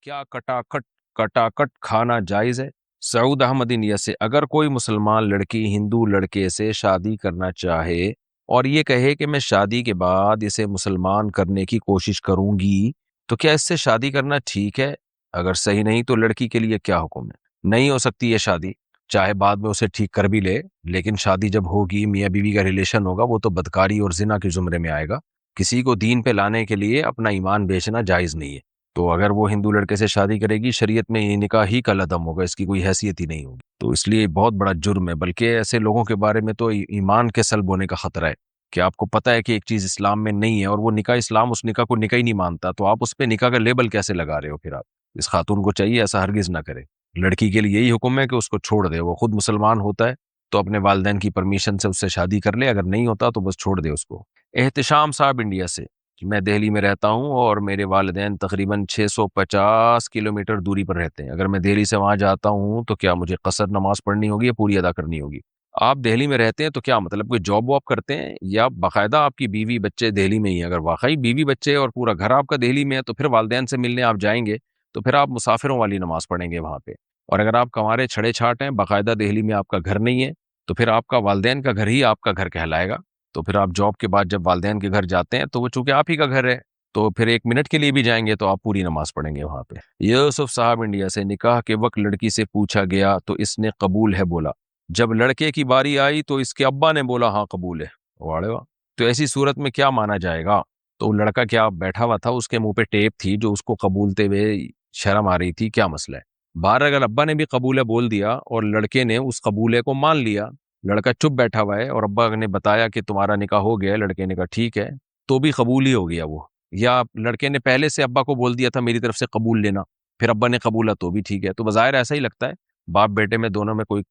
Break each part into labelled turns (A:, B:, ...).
A: کیا کٹاکٹ کھانا جائز ہے؟ سعود احمد انڈیا سے، اگر کوئی مسلمان لڑکی ہندو لڑکے سے شادی کرنا چاہے اور یہ کہے کہ میں شادی کے بعد اسے مسلمان کرنے کی کوشش کروں گی، تو کیا اس سے شادی کرنا ٹھیک ہے؟ اگر صحیح نہیں تو لڑکی کے لیے کیا حکم ہے؟ نہیں ہو سکتی یہ شادی، چاہے بعد میں اسے ٹھیک کر بھی لے، لیکن شادی جب ہوگی، میاں بیوی کا ریلیشن ہوگا، وہ تو بدکاری اور زنا کے زمرے میں آئے گا۔ کسی کو دین پہ لانے کے لیے اپنا ایمان بیچنا جائز نہیں ہے۔ تو اگر وہ ہندو لڑکے سے شادی کرے گی، شریعت میں یہ نکاح ہی کا لدم ہوگا، اس کی کوئی حیثیت ہی نہیں ہوگی، تو اس لیے بہت بڑا جرم ہے۔ بلکہ ایسے لوگوں کے بارے میں تو ایمان کے سلب ہونے کا خطرہ ہے کہ آپ کو پتہ ہے کہ ایک چیز اسلام میں نہیں ہے اور وہ نکاح اسلام اس نکاح کو نکاح ہی نہیں مانتا، تو آپ اس پہ نکاح کا لیبل کیسے لگا رہے ہو؟ پھر آپ اس خاتون کو چاہیے ایسا ہرگز نہ کرے۔ لڑکی کے لیے یہی حکم ہے کہ اس کو چھوڑ دے، وہ خود مسلمان ہوتا ہے تو اپنے والدین کی پرمیشن سے اس سے شادی کر لے، اگر نہیں ہوتا تو بس چھوڑ دے اس کو۔ احتشام صاحب انڈیا سے، میں دہلی میں رہتا ہوں اور میرے والدین تقریباً 650 کلومیٹر دوری پر رہتے ہیں۔ اگر میں دہلی سے وہاں جاتا ہوں تو کیا مجھے قصر نماز پڑھنی ہوگی یا پوری ادا کرنی ہوگی؟ آپ دہلی میں رہتے ہیں تو کیا مطلب کوئی جاب واب کرتے ہیں یا باقاعدہ آپ کی بیوی بچے دہلی میں ہی ہیں؟ اگر واقعی بیوی بچے اور پورا گھر آپ کا دہلی میں ہے تو پھر والدین سے ملنے آپ جائیں گے تو پھر آپ مسافروں والی نماز پڑھیں گے وہاں پہ۔ اور اگر آپ کنوارے چھڑے چھاٹ ہیں، باقاعدہ دہلی میں آپ کا گھر نہیں ہے، تو پھر آپ کا والدین کا گھر ہی آپ کا گھر کہلائے گا۔ تو پھر آپ جاب کے بعد جب والدین کے گھر جاتے ہیں تو وہ چونکہ آپ ہی کا گھر ہے، تو پھر ایک منٹ کے لیے بھی جائیں گے تو آپ پوری نماز پڑھیں گے وہاں پہ۔ یوسف صاحب انڈیا سے، نکاح کے وقت لڑکی سے پوچھا گیا تو اس نے قبول ہے بولا، جب لڑکے کی باری آئی تو اس کے ابا نے بولا ہاں قبول ہے۔ واڑے واہ! تو ایسی صورت میں کیا مانا جائے گا؟ تو لڑکا کیا بیٹھا ہوا تھا، اس کے منہ پہ ٹیپ تھی جو اس کو قبولتے ہوئے شرم آ رہی تھی؟ کیا مسئلہ ہے؟ باہر اگر ابا نے بھی قبولہ بول دیا اور لڑکے نے اس قبولے کو مان لیا، لڑکا چپ بیٹھا ہوا ہے اور ابا نے بتایا کہ تمہارا نکاح ہو گیا ہے، لڑکے نے کہا ٹھیک ہے، تو بھی قبول ہی ہو گیا وہ۔ یا لڑکے نے پہلے سے ابا کو بول دیا تھا میری طرف سے قبول لینا، پھر ابا نے قبولا تو بھی ٹھیک ہے۔ تو بظاہر ایسا ہی لگتا ہے باپ بیٹے میں دونوں میں کوئی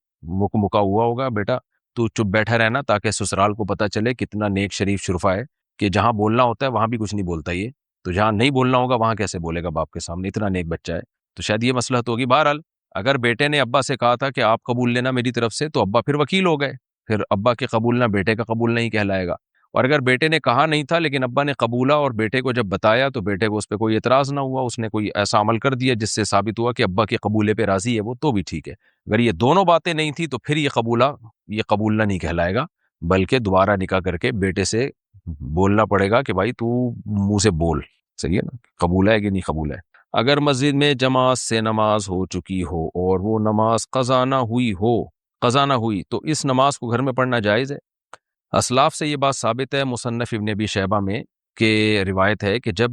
A: مکا ہوا ہوگا، بیٹا تو چپ بیٹھا رہنا تاکہ سسرال کو پتہ چلے کتنا نیک شریف شرفا ہے، کہ جہاں بولنا ہوتا ہے وہاں بھی کچھ نہیں بولتا یہ، تو جہاں نہیں بولنا ہوگا وہاں کیسے بولے گا باپ کے سامنے، اتنا نیک بچہ ہے۔ تو شاید یہ مسئلہ تو ہوگی۔ بہرحال اگر بیٹے نے ابا سے کہا تھا کہ آپ قبول لینا میری طرف سے، تو ابا پھر وکیل ہو گئے، پھر ابا کے قبولنا بیٹے کا قبول نہیں کہلائے گا۔ اور اگر بیٹے نے کہا نہیں تھا لیکن ابا نے قبولا اور بیٹے کو جب بتایا تو بیٹے کو اس پہ کوئی اعتراض نہ ہوا، اس نے کوئی ایسا عمل کر دیا جس سے ثابت ہوا کہ ابا کے قبولے پہ راضی ہے وہ، تو بھی ٹھیک ہے۔ اگر یہ دونوں باتیں نہیں تھی تو پھر یہ قبولنا نہیں کہلائے گا، بلکہ دوبارہ نکاح کر کے بیٹے سے بولنا پڑے گا کہ بھائی تو منہ سے بول، صحیح ہے نا، قبول ہے کہ نہیں قبول ہے۔ اگر مسجد میں جماعت سے نماز ہو چکی ہو اور وہ نماز قضا نہ ہوئی تو اس نماز کو گھر میں پڑھنا جائز ہے؟ اسلاف سے یہ بات ثابت ہے، مصنف ابن ابی شیبہ میں کہ روایت ہے کہ جب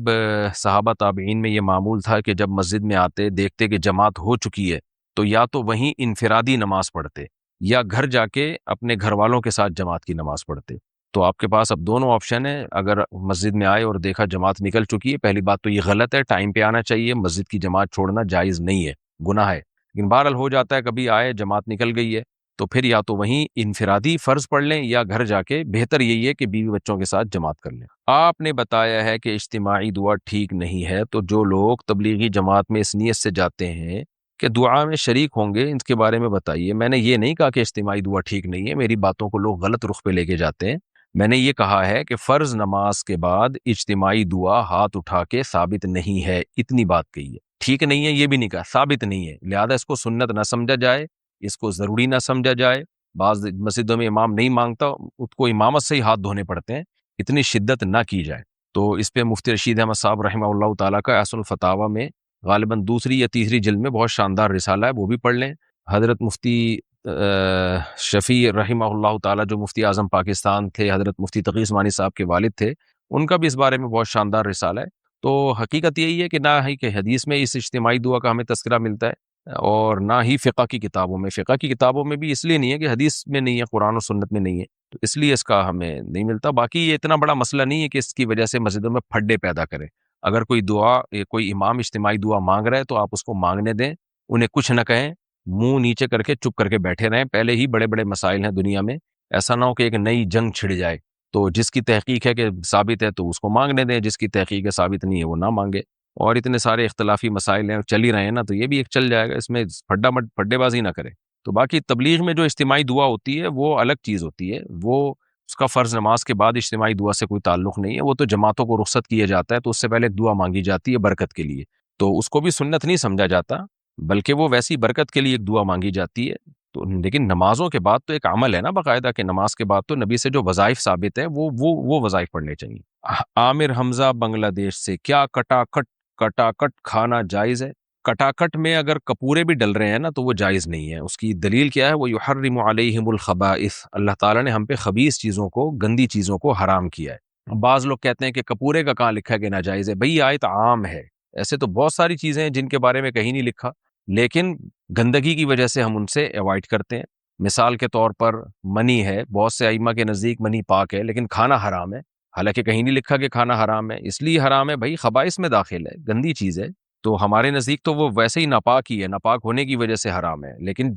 A: صحابہ تابعین میں یہ معمول تھا کہ جب مسجد میں آتے دیکھتے کہ جماعت ہو چکی ہے تو یا تو وہیں انفرادی نماز پڑھتے یا گھر جا کے اپنے گھر والوں کے ساتھ جماعت کی نماز پڑھتے۔ تو آپ کے پاس اب دونوں آپشن ہیں۔ اگر مسجد میں آئے اور دیکھا جماعت نکل چکی ہے، پہلی بات تو یہ غلط ہے، ٹائم پہ آنا چاہیے، مسجد کی جماعت چھوڑنا جائز نہیں ہے، گناہ ہے۔ لیکن بہرحال ہو جاتا ہے کبھی آئے جماعت نکل گئی ہے تو پھر یا تو وہیں انفرادی فرض پڑھ لیں یا گھر جا کے بہتر یہی ہے کہ بیوی بچوں کے ساتھ جماعت کر لیں۔ آپ نے بتایا ہے کہ اجتماعی دعا ٹھیک نہیں ہے، تو جو لوگ تبلیغی جماعت میں اس نیت سے جاتے ہیں کہ دعا میں شریک ہوں گے، ان کے بارے میں بتائیے۔ میں نے یہ نہیں کہا کہ اجتماعی دعا ٹھیک نہیں ہے، میری باتوں کو لوگ غلط رخ پہ لے کے جاتے ہیں۔ میں نے یہ کہا ہے کہ فرض نماز کے بعد اجتماعی دعا ہاتھ اٹھا کے ثابت نہیں ہے، اتنی بات کہی ہے۔ ٹھیک نہیں ہے یہ بھی نہیں کہا، ثابت نہیں ہے، لہذا اس کو سنت نہ سمجھا جائے، اس کو ضروری نہ سمجھا جائے۔ بعض مسجدوں میں امام نہیں مانگتا، اس کو امامت سے ہی ہاتھ دھونے پڑتے ہیں، اتنی شدت نہ کی جائے۔ تو اس پہ مفتی رشید احمد صاحب رحمہ اللہ تعالیٰ کا اصل الفتاوی میں غالباً دوسری یا تیسری جلد میں بہت شاندار رسالہ ہے، وہ بھی پڑھ لیں۔ حضرت مفتی شفیع رحمہ اللہ تعالیٰ جو مفتی اعظم پاکستان تھے، حضرت مفتی تقی عثمانی صاحب کے والد تھے، ان کا بھی اس بارے میں بہت شاندار رسالہ ہے۔ تو حقیقت یہی ہے کہ نہ ہی کہ حدیث میں اس اجتماعی دعا کا ہمیں تذکرہ ملتا ہے اور نہ ہی فقہ کی کتابوں میں۔ فقہ کی کتابوں میں بھی اس لیے نہیں ہے کہ حدیث میں نہیں ہے، قرآن و سنت میں نہیں ہے، تو اس لیے اس کا ہمیں نہیں ملتا۔ باقی یہ اتنا بڑا مسئلہ نہیں ہے کہ اس کی وجہ سے مسجدوں میں پھڈے پیدا کرے۔ اگر کوئی دعا، کوئی امام اجتماعی دعا مانگ رہا ہے تو آپ اس کو مانگنے دیں، انہیں کچھ نہ کہیں، منہ نیچے کر کے چپ کر کے بیٹھے رہیں۔ پہلے ہی بڑے بڑے مسائل ہیں دنیا میں، ایسا نہ ہو کہ ایک نئی جنگ چھڑ جائے۔ تو جس کی تحقیق ہے کہ ثابت ہے تو اس کو مانگنے دیں، جس کی تحقیق ہے ثابت نہیں ہے وہ نہ مانگے۔ اور اتنے سارے اختلافی مسائل ہیں، چل ہی رہے ہیں نا، تو یہ بھی ایک چل جائے گا، اس میں پھڈے بازی نہ کرے۔ تو باقی تبلیغ میں جو اجتماعی دعا ہوتی ہے وہ الگ چیز ہوتی ہے، وہ اس کا فرض نماز کے بعد اجتماعی دعا سے کوئی تعلق نہیں ہے، وہ تو جماعتوں کو رخصت کیا جاتا ہے تو اس سے پہلے ایک دعا مانگی جاتی ہے برکت کے لیے۔ تو اس کو بھی سنت نہیں سمجھا جاتا، بلکہ وہ ویسی برکت کے لیے ایک دعا مانگی جاتی ہے۔ تو لیکن نمازوں کے بعد تو ایک عمل ہے نا باقاعدہ، کہ نماز کے بعد تو نبی سے جو وظائف ثابت ہے وہ وظائف پڑھنے چاہیے۔ عامر حمزہ بنگلہ دیش سے، کیا کٹاکٹ کھانا جائز ہے؟ کٹاکٹ میں اگر کپورے بھی ڈل رہے ہیں نا تو وہ جائز نہیں ہے۔ اس کی دلیل کیا ہے؟ وہ یحرم علیہم الخبائث، اللہ تعالیٰ نے ہم پہ خبیث چیزوں کو، گندی چیزوں کو حرام کیا ہے۔ بعض لوگ کہتے ہیں کہ کپورے کا کہاں لکھا ہے کہ ناجائز ہے؟ بھئی یہ آیت عام ہے، ایسے تو بہت ساری چیزیں ہیں جن کے بارے میں کہیں نہیں لکھا، لیکن گندگی کی وجہ سے ہم ان سے ایوائڈ کرتے ہیں۔ مثال کے طور پر منی ہے، بہت سے ائمہ کے نزدیک منی پاک ہے لیکن کھانا حرام ہے، حالانکہ کہیں نہیں لکھا کہ کھانا حرام ہے۔ اس لیے حرام ہے بھائی خبائث میں داخل ہے، گندی چیز ہے، تو ہمارے نزدیک تو وہ ویسے ہی ناپاک ہی ہے، ناپاک ہونے کی وجہ سے حرام ہے۔ لیکن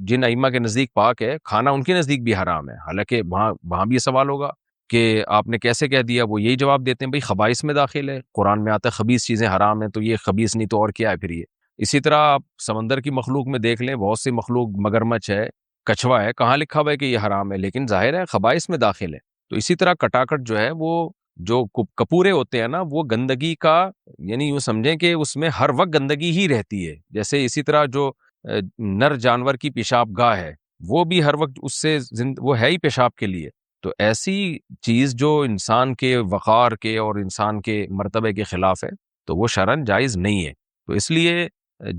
A: جن ائمہ کے نزدیک پاک ہے، کھانا ان کے نزدیک بھی حرام ہے، حالانکہ وہاں بھی یہ سوال ہوگا کہ آپ نے کیسے کہہ دیا؟ وہ یہی جواب دیتے ہیں بھائی خبائث میں داخل ہے، قرآن میں آتا ہے خبیث چیزیں حرام ہیں، تو یہ خبیث نہیں تو اور کیا ہے پھر یہ؟ اسی طرح آپ سمندر کی مخلوق میں دیکھ لیں، بہت سی مخلوق، مگرمچھ ہے، کچھوا ہے، کہاں لکھا ہوا ہے کہ یہ حرام ہے؟ لیکن ظاہر ہے خبائث میں داخل ہے۔ تو اسی طرح کٹاکٹ جو ہے، وہ جو کپورے ہوتے ہیں نا، وہ گندگی کا، یعنی یوں سمجھیں کہ اس میں ہر وقت گندگی ہی رہتی ہے۔ جیسے اسی طرح جو نر جانور کی پیشاب گاہ ہے، وہ بھی ہر وقت اس سے وہ ہے ہی پیشاب کے لیے۔ تو ایسی چیز جو انسان کے وقار کے اور انسان کے مرتبے کے خلاف ہے، تو وہ شرعاً جائز نہیں ہے۔ تو اس لیے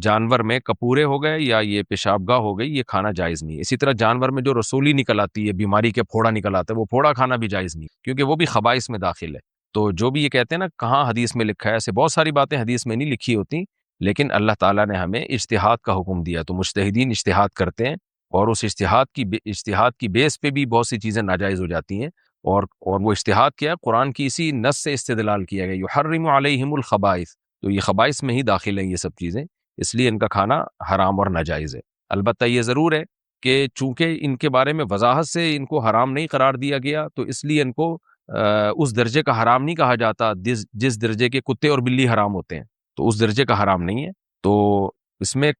A: جانور میں کپورے ہو گئے یا یہ پیشاب گاہ ہو گئی، یہ کھانا جائز نہیں ہے۔ اسی طرح جانور میں جو رسولی نکل آتی ہے، بیماری کے پھوڑا نکل آتا ہے، وہ پھوڑا کھانا بھی جائز نہیں، کیونکہ وہ بھی خبائث میں داخل ہے۔ تو جو بھی یہ کہتے ہیں نا کہاں حدیث میں لکھا ہے، ایسے بہت ساری باتیں حدیث میں نہیں لکھی ہوتی، لیکن اللہ تعالیٰ نے ہمیں اجتہاد کا حکم دیا، تو مجتہدین اجتہاد کرتے ہیں، اور اس اجتہاد کی بیس پہ بھی بہت سی چیزیں ناجائز ہو جاتی ہیں، اور وہ اجتہاد کیا ہے؟ قرآن کی اسی نص سے استدلال کیا گیا، یحرم علیہم الخبائث، تو یہ خبائث میں ہی داخل ہیں یہ سب چیزیں، اس لیے ان کا کھانا حرام اور ناجائز ہے۔ البتہ یہ ضرور ہے کہ چونکہ ان کے بارے میں وضاحت سے ان کو حرام نہیں قرار دیا گیا، تو اس لیے ان کو اس درجے کا حرام نہیں کہا جاتا جس درجے کے کتے اور بلی حرام ہوتے ہیں، تو اس درجے کا حرام نہیں ہے، تو اس میں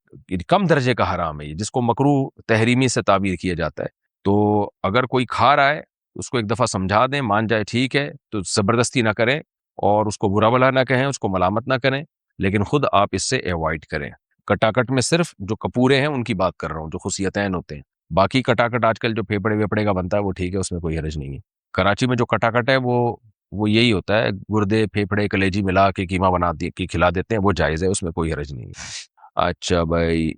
A: کم درجے کا حرام ہے، جس کو مکروہ تحریمی سے تعبیر کیا جاتا ہے۔ تو اگر کوئی کھا رہا ہے اس کو ایک دفعہ سمجھا دیں، مان جائے ٹھیک ہے، تو زبردستی نہ کریں، اور اس کو برا بھلا نہ کہیں، اس کو ملامت نہ کریں، لیکن خود آپ اس سے ایوائڈ کریں۔ کٹاکٹ میں صرف جو کپورے ہیں ان کی بات کر رہا ہوں، جو خصیتین ہوتے ہیں، باقی کٹاکٹ آج کل جو پھیپڑے ویپڑے کا بنتا ہے وہ ٹھیک ہے، اس میں کوئی حرج نہیں ہے۔ کراچی میں جو کٹاکٹ ہے وہ یہی ہوتا ہے، گردے پھیپڑے کلیجی ملا کے قیمہ بنا کے کھلا دیتے ہیں، وہ جائز ہے، اس میں کوئی حرج نہیں ہے۔ اچھا بھائی،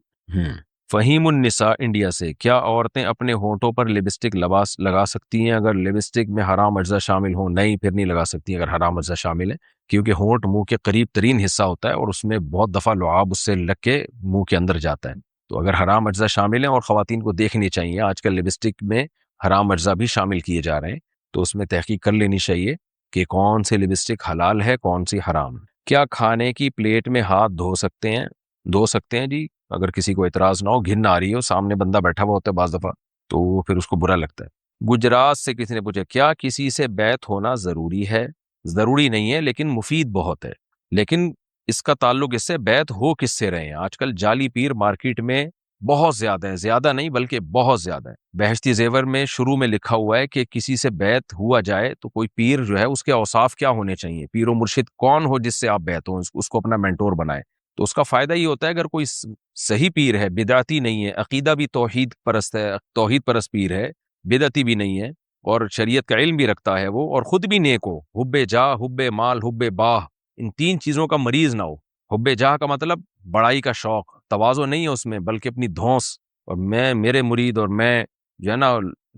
A: فہیم النساء انڈیا سے، کیا عورتیں اپنے ہونٹوں پر لپسٹک لگا سکتی ہیں اگر لپسٹک میں حرام اجزاء شامل ہوں؟ نہیں، پھر نہیں لگا سکتی اگر حرام اجزاء شامل ہیں، کیونکہ ہونٹ منہ کے قریب ترین حصہ ہوتا ہے، اور اس میں بہت دفعہ لعاب اس سے لگ کے منہ کے اندر جاتا ہے۔ تو اگر حرام اجزاء شامل ہیں، اور خواتین کو دیکھنی چاہیے، آج کل لپسٹک میں حرام اجزاء بھی شامل کیے جا رہے ہیں، تو اس میں تحقیق کر لینی چاہیے کہ کون سی لپسٹک حلال ہے، کون سی حرام۔ کیا کھانے کی پلیٹ میں ہاتھ دھو سکتے ہیں جی، اگر کسی کو اعتراض نہ ہو، گھن نہ آ رہی ہو، سامنے بندہ بیٹھا ہوا ہوتا ہے بعض دفعہ، تو وہ پھر اس کو برا لگتا ہے۔ گجرات سے کسی نے پوچھا، کیا کسی سے بیعت ہونا ضروری ہے؟ ضروری نہیں ہے، لیکن مفید بہت ہے۔ لیکن اس کا تعلق اس سے بیعت ہو کس سے رہے ہیں۔ آج کل جعلی پیر مارکیٹ میں بہت زیادہ ہیں، زیادہ نہیں بلکہ بہت زیادہ ہے۔ بہشتی زیور میں شروع میں لکھا ہوا ہے کہ کسی سے بیعت ہوا جائے تو کوئی پیر جو ہے اس کے اوصاف کیا ہونے چاہیے، پیر و مرشد کون ہو جس سے آپ بیعت ہو، اس کو اپنا مینٹور بنائے۔ تو اس کا فائدہ یہ ہوتا ہے اگر کوئی صحیح پیر ہے، بدعتی نہیں ہے، عقیدہ بھی توحید پرست ہے، توحید پرست پیر ہے، بدعتی بھی نہیں ہے، اور شریعت کا علم بھی رکھتا ہے وہ، اور خود بھی نیک ہو، حب جاہ، حب مال، حب باہ، ان تین چیزوں کا مریض نہ ہو۔ حب جاہ کا مطلب بڑائی کا شوق، تواضع نہیں ہے اس میں، بلکہ اپنی دھونس، اور میں، میرے مرید، اور میں جو ہے نا،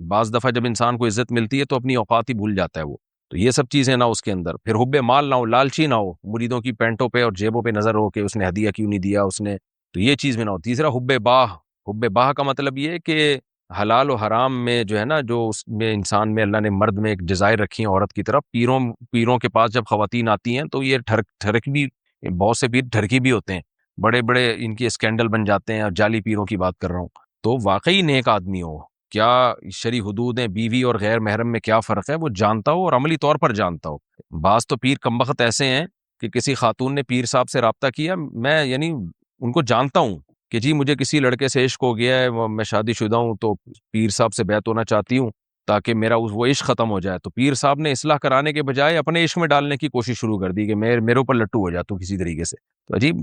A: بعض دفعہ جب انسان کو عزت ملتی ہے تو اپنی اوقات ہی بھول جاتا ہے وہ، تو یہ سب چیزیں نہ اس کے اندر۔ پھر حب مال نہ ہو، لالچی نہ ہو، مریدوں کی پینٹوں پہ اور جیبوں پہ نظر ہو کہ اس نے ہدیہ کیوں نہیں دیا اس نے، تو یہ چیز میں نہ ہو۔ تیسرا حب باہ، حب باہ کا مطلب یہ ہے کہ حلال و حرام میں جو ہے نا، جو اس میں انسان میں اللہ نے مرد میں ایک ڈیزائر رکھی ہے عورت کی طرف، پیروں کے پاس جب خواتین آتی ہیں تو یہ ٹھرک بھی، بہت سے پیر ٹھرکی بھی ہوتے ہیں، بڑے بڑے ان کے اسکینڈل بن جاتے ہیں، اور جعلی پیروں کی بات کر رہا ہوں۔ تو واقعی نیک آدمی ہو، کیا شرعی حدود ہیں، بیوی اور غیر محرم میں کیا فرق ہے، وہ جانتا ہو اور عملی طور پر جانتا ہو۔ بعض تو پیر کمبخت ایسے ہیں کہ کسی خاتون نے پیر صاحب سے رابطہ کیا، میں یعنی ان کو جانتا ہوں کہ جی مجھے کسی لڑکے سے عشق ہو گیا ہے، میں شادی شدہ ہوں، تو پیر صاحب سے بیعت ہونا چاہتی ہوں، تاکہ میرا وہ عشق ختم ہو جائے. تو پیر صاحب نے اصلاح کرانے کے بجائے اپنے عشق میں ڈالنے کی کوشش شروع کر دی کہ میرے اوپر لٹو ہو جاتا ہوں کسی طریقے سے. تو عجیب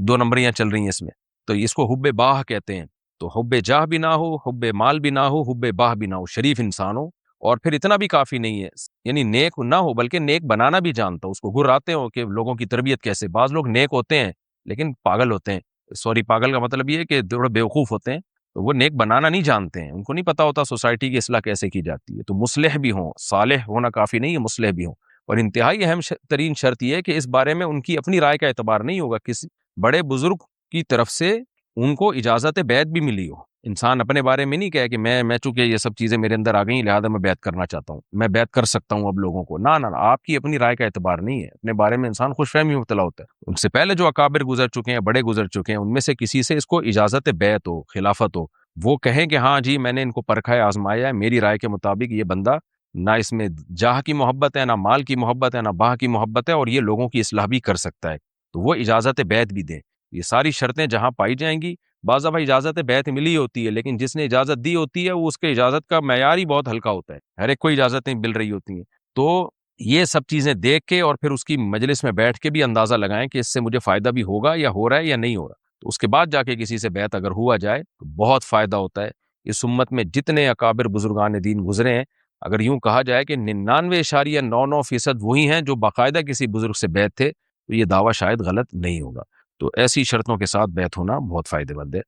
A: دو نمبریاں چل رہی ہیں اس میں. تو اس کو حب باہ کہتے ہیں. تو حب جاہ بھی نہ ہو، حب مال بھی نہ ہو، حب باہ بھی نہ ہو، شریف انسان ہو. اور پھر اتنا بھی کافی نہیں ہے، یعنی نیک نہ ہو بلکہ نیک بنانا بھی جانتا ہو. اس کو گر آتے ہو کہ لوگوں کی تربیت کیسے. بعض لوگ نیک ہوتے ہیں لیکن پاگل ہوتے ہیں. سوری، پاگل کا مطلب یہ ہے کہ تھوڑا بیوقوف ہوتے ہیں. تو وہ نیک بنانا نہیں جانتے ہیں، ان کو نہیں پتا ہوتا سوسائٹی کی اصلاح کیسے کی جاتی ہے. تو مصلح بھی ہوں، صالح ہونا کافی نہیں ہے، مصلح بھی ہوں. اور انتہائی اہم ترین شرط یہ ہے کہ اس بارے میں ان کی اپنی رائے کا اعتبار نہیں ہوگا، کسی بڑے بزرگ کی طرف سے ان کو اجازت بیعت بھی ملی ہو. انسان اپنے بارے میں نہیں کہے کہ میں چونکہ یہ سب چیزیں میرے اندر آ گئی لہٰذا میں بیعت کرنا چاہتا ہوں، میں بیعت کر سکتا ہوں اب لوگوں کو. نہ آپ کی اپنی رائے کا اعتبار نہیں ہے. اپنے بارے میں انسان خوش فہمی مبتلا ہوتا ہے. ان سے پہلے جو اکابر گزر چکے ہیں، بڑے گزر چکے ہیں، ان میں سے کسی سے اس کو اجازت بیعت ہو، خلافت ہو، وہ کہیں کہ ہاں جی میں نے ان کو پرکھا ہے، آزمایا ہے، میری رائے کے مطابق یہ بندہ نہ اس میں جاہ کی محبت ہے، نہ مال کی محبت ہے، نہ باہ کی محبت ہے، اور یہ لوگوں کی اصلاح بھی کر سکتا ہے. تو وہ اجازت بیعت بھی دیں. یہ ساری شرطیں جہاں پائی جائیں گی، بعض دفعہ اجازت بیعت ملی ہوتی ہے لیکن جس نے اجازت دی ہوتی ہے وہ اس کے اجازت کا معیار ہی بہت ہلکا ہوتا ہے، ہر ایک کو اجازتیں مل رہی ہوتی ہیں. تو یہ سب چیزیں دیکھ کے اور پھر اس کی مجلس میں بیٹھ کے بھی اندازہ لگائیں کہ اس سے مجھے فائدہ بھی ہوگا یا ہو رہا ہے یا نہیں ہو رہا. تو اس کے بعد جا کے کسی سے بیعت اگر ہوا جائے تو بہت فائدہ ہوتا ہے. اس امت میں جتنے اکابر بزرگان دین گزرے ہیں، اگر یوں کہا جائے کہ 99.99% وہی ہیں جو باقاعدہ کسی بزرگ سے بیعت تھے، تو یہ دعویٰ شاید غلط نہیں ہوگا. تو ایسی شرطوں کے ساتھ بیعت ہونا بہت فائدہ مند ہے.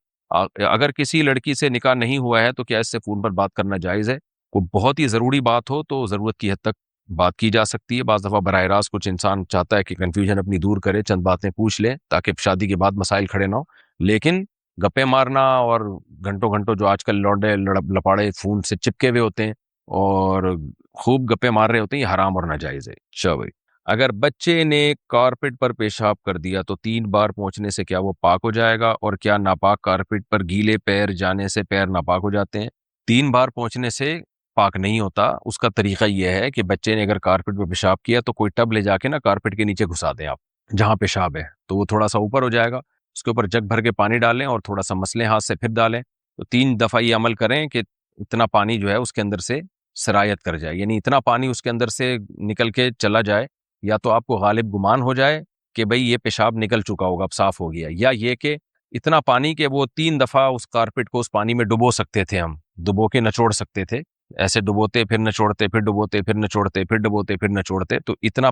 A: اگر کسی لڑکی سے نکاح نہیں ہوا ہے تو کیا اس سے فون پر بات کرنا جائز ہے؟ کوئی بہت ہی ضروری بات ہو تو ضرورت کی حد تک بات کی جا سکتی ہے. بعض دفعہ براہ راست کچھ انسان چاہتا ہے کہ کنفیوژن اپنی دور کرے، چند باتیں پوچھ لے تاکہ شادی کے بعد مسائل کھڑے نہ ہو. لیکن گپے مارنا اور گھنٹوں گھنٹوں جو آج کل لوڈے لپاڑے فون سے چپکے ہوئے ہوتے ہیں اور خوب گپے مار رہے ہوتے ہیں، یہ حرام اور ناجائز ہے. چلو بھائی، اگر بچے نے کارپٹ پر پیشاب کر دیا تو 3 بار پہنچنے سے کیا وہ پاک ہو جائے گا؟ اور کیا ناپاک کارپٹ پر گیلے پیر جانے سے پیر ناپاک ہو جاتے ہیں؟ 3 بار پہنچنے سے پاک نہیں ہوتا. اس کا طریقہ یہ ہے کہ بچے نے اگر کارپٹ پر پیشاب کیا تو کوئی ٹب لے جا کے نا کارپٹ کے نیچے گھسا دیں آپ جہاں پیشاب ہے، تو وہ تھوڑا سا اوپر ہو جائے گا. اس کے اوپر جگ بھر کے پانی ڈالیں اور تھوڑا سا مسلیں ہاتھ سے پھر ڈالیں. تو 3 دفعہ یہ عمل کریں کہ اتنا پانی جو ہے اس کے اندر سے سرایت کر جائے، یعنی اتنا پانی اس کے اندر سے نکل کے چلا جائے. یا تو آپ کو غالب گمان ہو جائے کہ بھئی یہ پیشاب نکل چکا ہوگا، اب صاف ہو گیا، یا یہ کہ اتنا پانی کہ وہ 3 دفعہ اس کارپٹ کو اس پانی میں ڈبو سکتے تھے، ہم ڈبو کے نچوڑ سکتے تھے. ایسے ڈبوتے پھر نچوڑتے پھر ڈبوتے پھر نچوڑتے پھر ڈبوتے پھر نچوڑتے، تو اتنا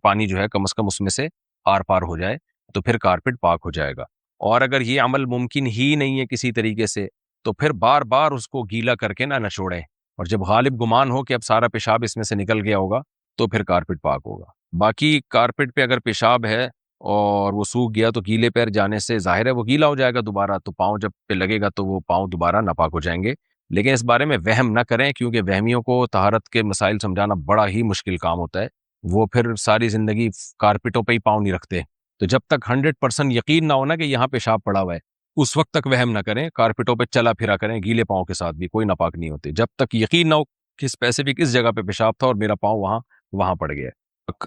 A: پانی جو ہے کم از کم اس میں سے آر پار ہو جائے تو پھر کارپٹ پاک ہو جائے گا. اور اگر یہ عمل ممکن ہی نہیں ہے کسی طریقے سے تو پھر بار بار اس کو گیلا کر کے نہ نچوڑیں، اور جب غالب گمان ہو کہ اب سارا پیشاب اس میں سے نکل گیا ہوگا تو پھر کارپٹ پاک ہوگا. باقی کارپٹ پہ اگر پیشاب ہے اور وہ سوکھ گیا تو گیلے پیر جانے سے ظاہر ہے وہ گیلا ہو جائے گا دوبارہ، تو پاؤں جب پہ لگے گا تو وہ پاؤں دوبارہ ناپاک ہو جائیں گے. لیکن اس بارے میں وہم نہ کریں کیونکہ وہمیوں کو طہارت کے مسائل سمجھانا بڑا ہی مشکل کام ہوتا ہے. وہ پھر ساری زندگی کارپٹوں پہ ہی پاؤں نہیں رکھتے. تو جب تک 100% یقین نہ ہونا کہ یہاں پیشاب پڑا ہوا ہے اس وقت تک وہم نہ کریں، کارپٹوں پہ چلا پھرا کریں گیلے پاؤں کے ساتھ بھی، کوئی ناپاک نہیں ہوتے جب تک یقین نہ ہو کہ اسپیسیفک اس جگہ پہ پیشاب تھا اور میرا پاؤں وہاں پڑ گیا.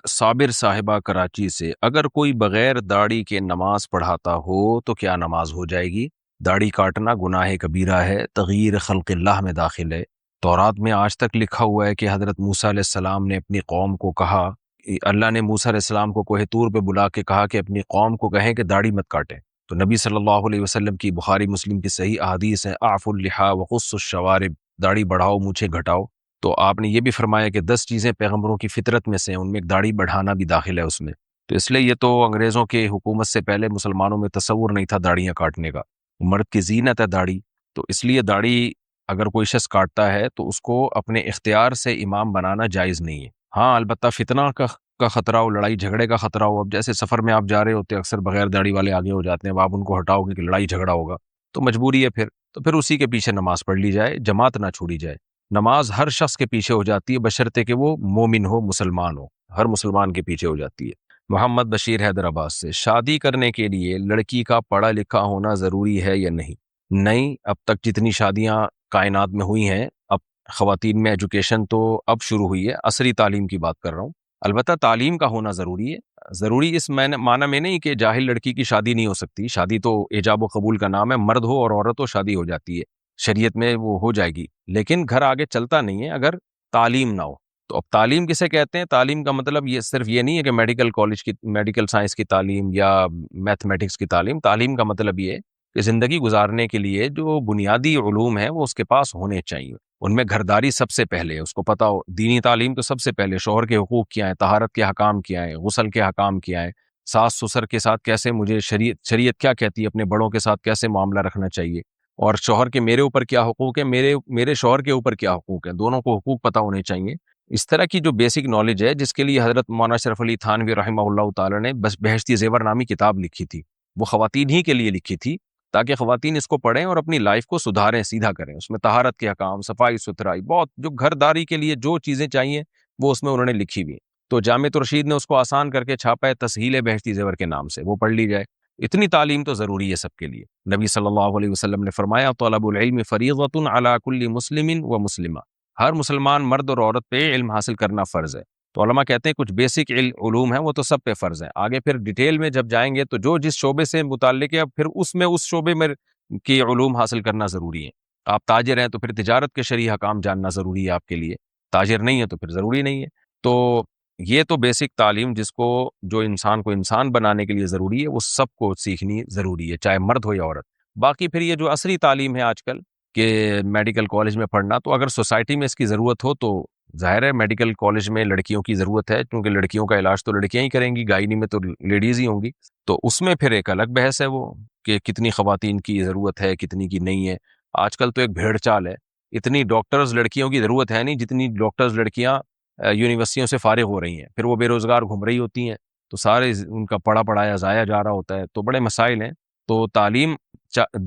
A: صابر صاحبہ کراچی سے، اگر کوئی بغیر داڑھی کے نماز پڑھاتا ہو تو کیا نماز ہو جائے گی؟ داڑھی کاٹنا گناہ کبیرہ ہے، تغییر خلق اللہ میں داخل ہے. تورات میں آج تک لکھا ہوا ہے کہ حضرت موسیٰ علیہ السلام نے اپنی قوم کو کہا، اللہ نے موسیٰ علیہ السلام کو کوہ طور پہ بلا کے کہا کہ اپنی قوم کو کہیں کہ داڑھی مت کاٹیں. تو نبی صلی اللہ علیہ وسلم کی بخاری مسلم کی صحیح احادیث ہیں، اعفوا اللحیٰ وقصوا الشوارب، داڑھی بڑھاؤ مونچھیں گھٹاؤ. تو آپ نے یہ بھی فرمایا کہ 10 چیزیں پیغمبروں کی فطرت میں سے ہیں، ان میں ایک داڑھی بڑھانا بھی داخل ہے اس میں. تو اس لیے یہ تو انگریزوں کے حکومت سے پہلے مسلمانوں میں تصور نہیں تھا داڑھیاں کاٹنے کا. مرد کی زینت ہے داڑھی، تو اس لیے داڑھی اگر کوئی شخص کاٹتا ہے تو اس کو اپنے اختیار سے امام بنانا جائز نہیں ہے. ہاں البتہ فتنہ کا خطرہ ہو، لڑائی جھگڑے کا خطرہ ہو. اب جیسے سفر میں آپ جا رہے ہوتے اکثر بغیر داڑھی والے آگے ہو جاتے ہیں، اب آپ ان کو ہٹاؤ گے کہ لڑائی جھگڑا ہوگا تو مجبوری ہے تو پھر اسی کے پیچھے نماز پڑھ لی جائے، جماعت نہ چھوڑی جائے. نماز ہر شخص کے پیچھے ہو جاتی ہے بشرطے کہ وہ مومن ہو، مسلمان ہو، ہر مسلمان کے پیچھے ہو جاتی ہے. محمد بشیر حیدرآباد سے، شادی کرنے کے لیے لڑکی کا پڑھا لکھا ہونا ضروری ہے یا نہیں؟ نہیں، اب تک جتنی شادیاں کائنات میں ہوئی ہیں، اب خواتین میں ایجوکیشن تو اب شروع ہوئی ہے، عصری تعلیم کی بات کر رہا ہوں. البتہ تعلیم کا ہونا ضروری ہے. ضروری اس معنی میں نہیں کہ جاہل لڑکی کی شادی نہیں ہو سکتی. شادی تو ایجاب و قبول کا نام ہے، مرد ہو اور عورت ہو شادی ہو جاتی ہے. شریعت میں وہ ہو جائے گی، لیکن گھر آگے چلتا نہیں ہے اگر تعلیم نہ ہو۔ تو اب تعلیم کسے کہتے ہیں؟ تعلیم کا مطلب یہ صرف یہ نہیں ہے کہ میڈیکل کالج کی، میڈیکل سائنس کی تعلیم یا میتھمیٹکس کی تعلیم۔ تعلیم کا مطلب یہ ہے کہ زندگی گزارنے کے لیے جو بنیادی علوم ہیں وہ اس کے پاس ہونے چاہیے۔ ان میں گھرداری سب سے پہلے ہے، اس کو پتا ہو دینی تعلیم تو سب سے پہلے، شوہر کے حقوق کیا ہیں، طہارت کے حکام کیا ہیں، غسل کے حکام کیا ہیں، ساس سسر کے ساتھ کیسے مجھے شریعت کیا کہتی ہے، اپنے بڑوں کے ساتھ کیسے معاملہ رکھنا چاہیے، اور شوہر کے میرے اوپر کیا حقوق ہیں، میرے شوہر کے اوپر کیا حقوق ہیں، دونوں کو حقوق پتہ ہونے چاہیے۔ اس طرح کی جو بیسک نالج ہے، جس کے لیے حضرت مولانا اشرف علی تھانوی رحمہ اللہ تعالی نے بس بہشتی زیور نامی کتاب لکھی تھی، وہ خواتین ہی کے لیے لکھی تھی تاکہ خواتین اس کو پڑھیں اور اپنی لائف کو سدھاریں، سیدھا کریں۔ اس میں طہارت کے حکام، صفائی ستھرائی، بہت جو گھرداری کے لیے جو چیزیں چاہیے وہ اس میں انہوں نے لکھی ہوئی ہیں۔ تو جامعۃ الرشید نے اس کو آسان کر کے چھاپا ہے تسہیل بہشتی زیور کے نام سے، وہ پڑھ لی جائے۔ اتنی تعلیم تو ضروری ہے سب کے لیے۔ نبی صلی اللہ علیہ وسلم نے فرمایا طلب العلم فریضۃ علی کل مسلم و مسلمہ، ہر مسلمان مرد اور عورت پہ علم حاصل کرنا فرض ہے۔ تو علماء کہتے ہیں کچھ بیسک علوم ہیں وہ تو سب پہ فرض ہیں، آگے پھر ڈیٹیل میں جب جائیں گے تو جو جس شعبے سے متعلق ہے پھر اس شعبے میں کی علوم حاصل کرنا ضروری ہے۔ آپ تاجر ہیں تو پھر تجارت کے شرعی حکام جاننا ضروری ہے آپ کے لیے، تاجر نہیں ہے تو پھر ضروری نہیں ہے۔ تو یہ تو بیسک تعلیم جس کو جو انسان کو انسان بنانے کے لیے ضروری ہے وہ سب کو سیکھنی ضروری ہے، چاہے مرد ہو یا عورت۔ باقی پھر یہ جو عصری تعلیم ہے آج کل کہ میڈیکل کالج میں پڑھنا، تو اگر سوسائٹی میں اس کی ضرورت ہو تو ظاہر ہے میڈیکل کالج میں لڑکیوں کی ضرورت ہے، کیونکہ لڑکیوں کا علاج تو لڑکیاں ہی کریں گی، گائنی میں تو لیڈیز ہی ہوں گی۔ تو اس میں پھر ایک الگ بحث ہے وہ کہ کتنی خواتین کی ضرورت ہے، کتنی کی نہیں ہے۔ آج کل تو ایک بھیڑ چال ہے، اتنی ڈاکٹرز لڑکیوں کی ضرورت ہے نہیں جتنی ڈاکٹرز لڑکیاں یونیورسٹیوں سے فارغ ہو رہی ہیں، پھر وہ بے روزگار گھوم رہی ہوتی ہیں، تو سارے ان کا پڑھا پڑھایا ضائع جا رہا ہوتا ہے۔ تو بڑے مسائل ہیں۔ تو تعلیم،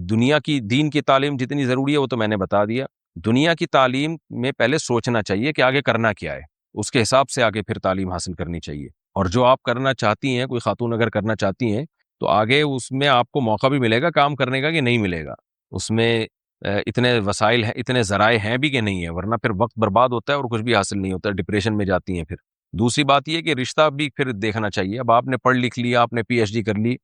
A: دنیا کی دین کی تعلیم جتنی ضروری ہے وہ تو میں نے بتا دیا۔ دنیا کی تعلیم میں پہلے سوچنا چاہیے کہ آگے کرنا کیا ہے، اس کے حساب سے آگے پھر تعلیم حاصل کرنی چاہیے۔ اور جو آپ کرنا چاہتی ہیں، کوئی خاتون اگر کرنا چاہتی ہیں تو آگے اس میں آپ کو موقع بھی ملے گا کام کرنے کا کہ نہیں ملے گا، اس میں اتنے وسائل ہیں، اتنے ذرائع ہیں بھی کہ نہیں ہے، ورنہ پھر وقت برباد ہوتا ہے اور کچھ بھی حاصل نہیں ہوتا، ڈپریشن میں جاتی ہیں۔ پھر دوسری بات یہ کہ رشتہ بھی پھر دیکھنا چاہیے۔ اب آپ نے پڑھ لکھ لیا، آپ نے پی ایچ ڈی کر لی،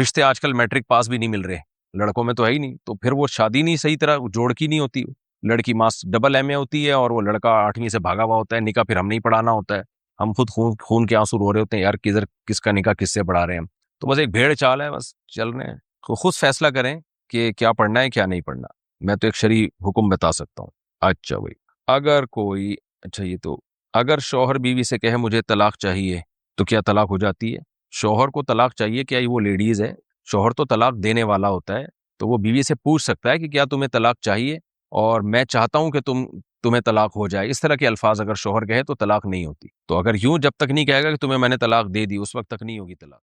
A: رشتے آج کل میٹرک پاس بھی نہیں مل رہے، لڑکوں میں تو ہے ہی نہیں، تو پھر وہ شادی نہیں صحیح طرح جوڑ کی نہیں ہوتی، لڑکی ماس ڈبل ایم اے ہوتی ہے اور وہ لڑکا 8ویں سے بھاگا ہوا ہوتا ہے، نکاح پھر ہم نہیں پڑھانا ہوتا ہے، ہم خود خون کے آنسو رو رہے ہوتے ہیں یار کدھر کس کا نکاح کس سے پڑھا رہے ہیں ہم۔ تو بس ایک بھیڑ چال ہے، بس چل رہے ہیں۔ خود فیصلہ کریں کہ کیا پڑھنا ہے کیا نہیں پڑھنا۔ میں تو ایک شرعی حکم بتا سکتا ہوں۔ اچھا بھائی، اگر کوئی، اچھا یہ تو اگر شوہر بیوی سے کہے مجھے طلاق چاہیے تو کیا طلاق ہو جاتی ہے؟ شوہر کو طلاق چاہیے، کیا وہ لیڈیز ہے؟ شوہر تو طلاق دینے والا ہوتا ہے، تو وہ بیوی سے پوچھ سکتا ہے کہ کیا تمہیں طلاق چاہیے، اور میں چاہتا ہوں کہ تمہیں طلاق ہو جائے، اس طرح کے الفاظ اگر شوہر کہے تو طلاق نہیں ہوتی۔ تو اگر یوں جب تک نہیں کہے گا کہ تمہیں میں نے طلاق دے دی، اس وقت تک نہیں ہوگی طلاق۔